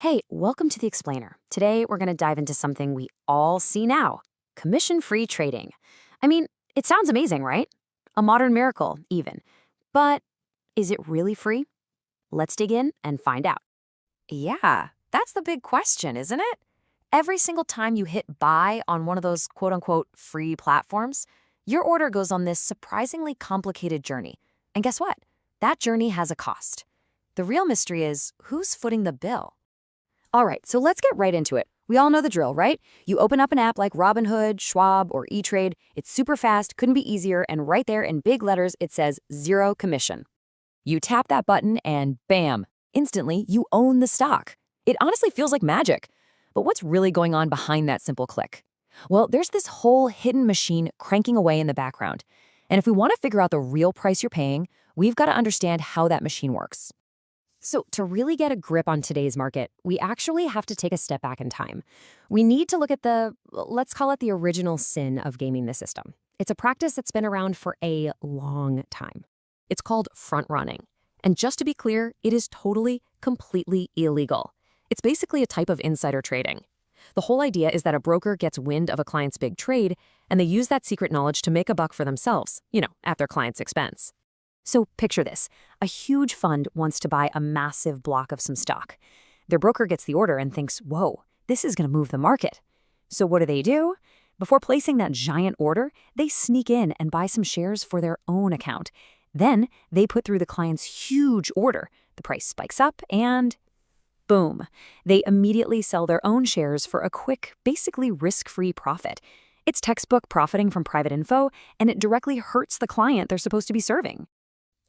Hey, welcome to the Explainer. Today, we're going to dive into something we all see now: commission-free trading. I mean, it sounds amazing, right? A modern miracle, even. But is it really free? Let's dig in and find out. Yeah, that's the big question, isn't it? Every single time you hit buy on one of those quote unquote free platforms, your order goes on this surprisingly complicated journey. And guess what? That journey has a cost. The real mystery is who's footing the bill? All right, so let's get right into it. We all know the drill, right? You open up an app like Robinhood, Schwab, or E-Trade. It's super fast, couldn't be easier, and right there in big letters, it says zero commission. You tap that button and bam, instantly you own the stock. It honestly feels like magic. But what's really going on behind that simple click? Well, there's this whole hidden machine cranking away in the background. And if we want to figure out the real price you're paying, we've got to understand how that machine works. So to really get a grip on today's market, we actually have to take a step back in time. We need to look at let's call it the original sin of gaming the system. It's a practice that's been around for a long time. It's called front running. And just to be clear, it is totally, completely illegal. It's basically a type of insider trading. The whole idea is that a broker gets wind of a client's big trade, and they use that secret knowledge to make a buck for themselves, at their client's expense. So picture this. A huge fund wants to buy a massive block of some stock. Their broker gets the order and thinks, whoa, this is going to move the market. So what do? Before placing that giant order, they sneak in and buy some shares for their own account. Then they put through the client's huge order. The price spikes up and boom. They immediately sell their own shares for a quick, basically risk-free profit. It's textbook profiting from private info, and it directly hurts the client they're supposed to be serving.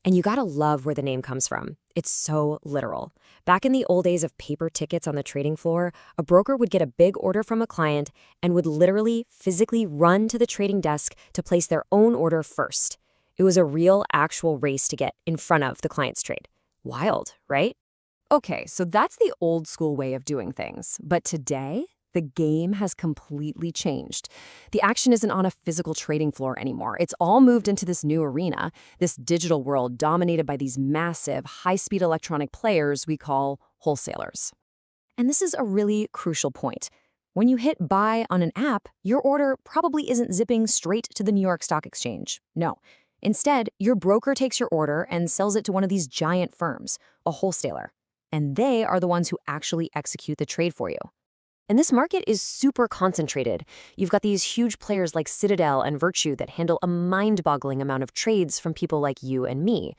And you gotta love where the name comes from. It's so literal. Back in the old days of paper tickets on the trading floor, a broker would get a big order from a client and would literally, physically run to the trading desk to place their own order first. It was a real, actual race to get in front of the client's trade. Wild, right? Okay, so that's the old school way of doing things. But today, the game has completely changed. The action isn't on a physical trading floor anymore. It's all moved into this new arena, this digital world dominated by these massive, high-speed electronic players we call wholesalers. And this is a really crucial point. When you hit buy on an app, your order probably isn't zipping straight to the New York Stock Exchange. No. Instead, your broker takes your order and sells it to one of these giant firms, a wholesaler. And they are the ones who actually execute the trade for you. And this market is super concentrated. You've got these huge players like Citadel and Virtue that handle a mind-boggling amount of trades from people like you and me.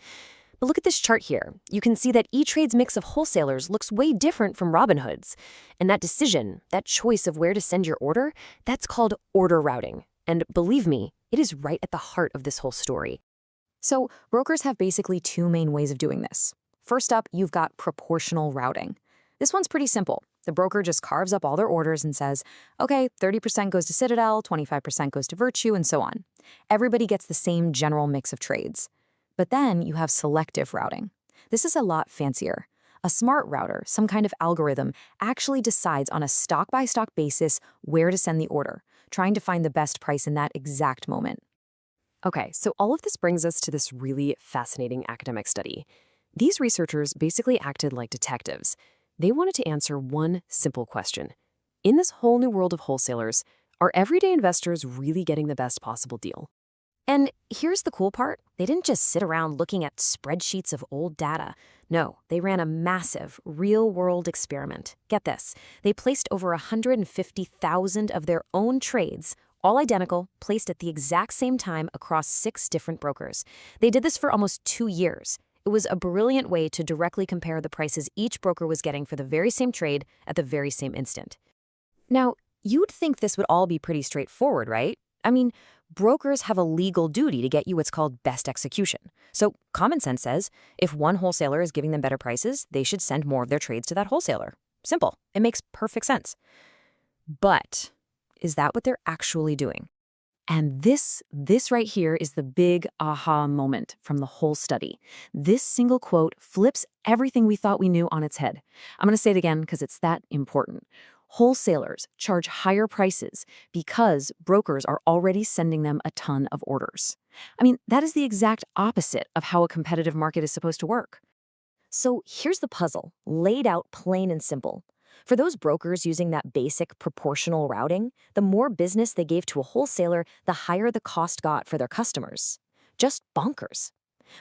But look at this chart here. You can see that E-Trade's mix of wholesalers looks way different from Robinhood's. And that decision, that choice of where to send your order, that's called order routing. And believe me, it is right at the heart of this whole story. So brokers have basically two main ways of doing this. First up, you've got proportional routing. This one's pretty simple. The broker just carves up all their orders and says, okay, 30% goes to Citadel, 25% goes to Virtue, and so on. Everybody gets the same general mix of trades. But then you have selective routing. This is a lot fancier. A smart router, some kind of algorithm, actually decides on a stock-by-stock basis where to send the order, trying to find the best price in that exact moment. Okay, so all of this brings us to this really fascinating academic study. These researchers basically acted like detectives. They wanted to answer one simple question. In this whole new world of wholesalers, are everyday investors really getting the best possible deal? And here's the cool part. They didn't just sit around looking at spreadsheets of old data. No, they ran a massive, real-world experiment. Get this. They placed over 150,000 of their own trades, all identical, placed at the exact same time across 6 different brokers. They did this for almost 2 years. It was a brilliant way to directly compare the prices each broker was getting for the very same trade at the very same instant. Now, you'd think this would all be pretty straightforward, right? I mean, brokers have a legal duty to get you what's called best execution. So common sense says, if one wholesaler is giving them better prices, they should send more of their trades to that wholesaler. Simple. It makes perfect sense. But is that what they're actually doing? And this right here is the big aha moment from the whole study. This single quote flips everything we thought we knew on its head. I'm going to say it again because it's that important. Wholesalers charge higher prices because brokers are already sending them a ton of orders. I mean, that is the exact opposite of how a competitive market is supposed to work. So here's the puzzle, laid out plain and simple. For those brokers using that basic proportional routing, the more business they gave to a wholesaler, the higher the cost got for their customers. Just bonkers.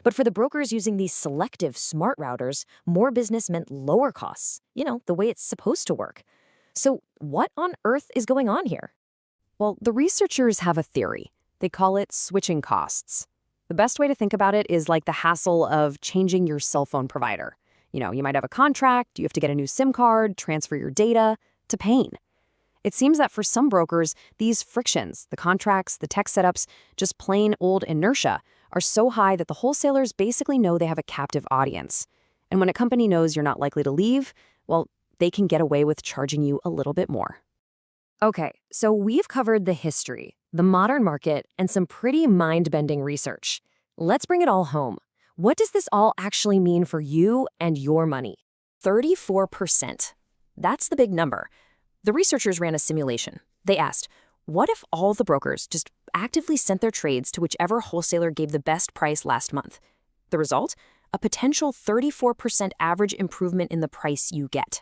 But for the brokers using these selective smart routers, more business meant lower costs, the way it's supposed to work. So what on earth is going on here? Well, the researchers have a theory. They call it switching costs. The best way to think about it is like the hassle of changing your cell phone provider. You might have a contract, you have to get a new SIM card, transfer your data, to pain. It seems that for some brokers, these frictions, the contracts, the tech setups, just plain old inertia, are so high that the wholesalers basically know they have a captive audience. And when a company knows you're not likely to leave, well, they can get away with charging you a little bit more. Okay, so we've covered the history, the modern market, and some pretty mind-bending research. Let's bring it all home. What does this all actually mean for you and your money? 34%. That's the big number. The researchers ran a simulation. They asked, what if all the brokers just actively sent their trades to whichever wholesaler gave the best price last month? The result? A potential 34% average improvement in the price you get.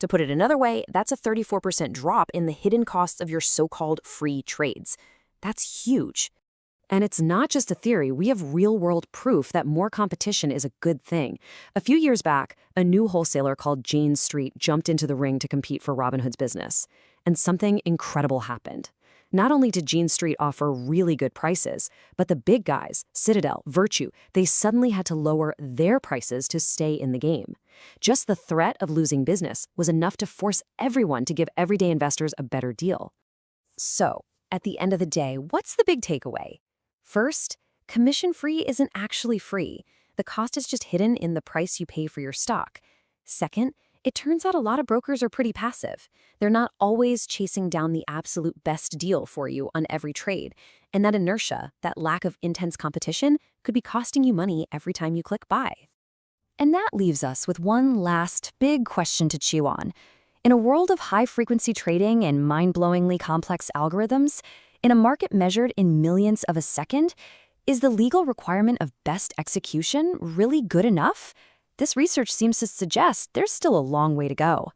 To put it another way, that's a 34% drop in the hidden costs of your so-called free trades. That's huge. And it's not just a theory. We have real-world proof that more competition is a good thing. A few years back, a new wholesaler called Jane Street jumped into the ring to compete for Robinhood's business. And something incredible happened. Not only did Jane Street offer really good prices, but the big guys, Citadel, Virtue, they suddenly had to lower their prices to stay in the game. Just the threat of losing business was enough to force everyone to give everyday investors a better deal. So, at the end of the day, what's the big takeaway? First, commission-free isn't actually free. The cost is just hidden in the price you pay for your stock. Second, it turns out a lot of brokers are pretty passive. They're not always chasing down the absolute best deal for you on every trade. And that inertia, that lack of intense competition, could be costing you money every time you click buy. And that leaves us with one last big question to chew on. In a world of high-frequency trading and mind-blowingly complex algorithms, in a market measured in millions of a second, is the legal requirement of best execution really good enough? This research seems to suggest there's still a long way to go.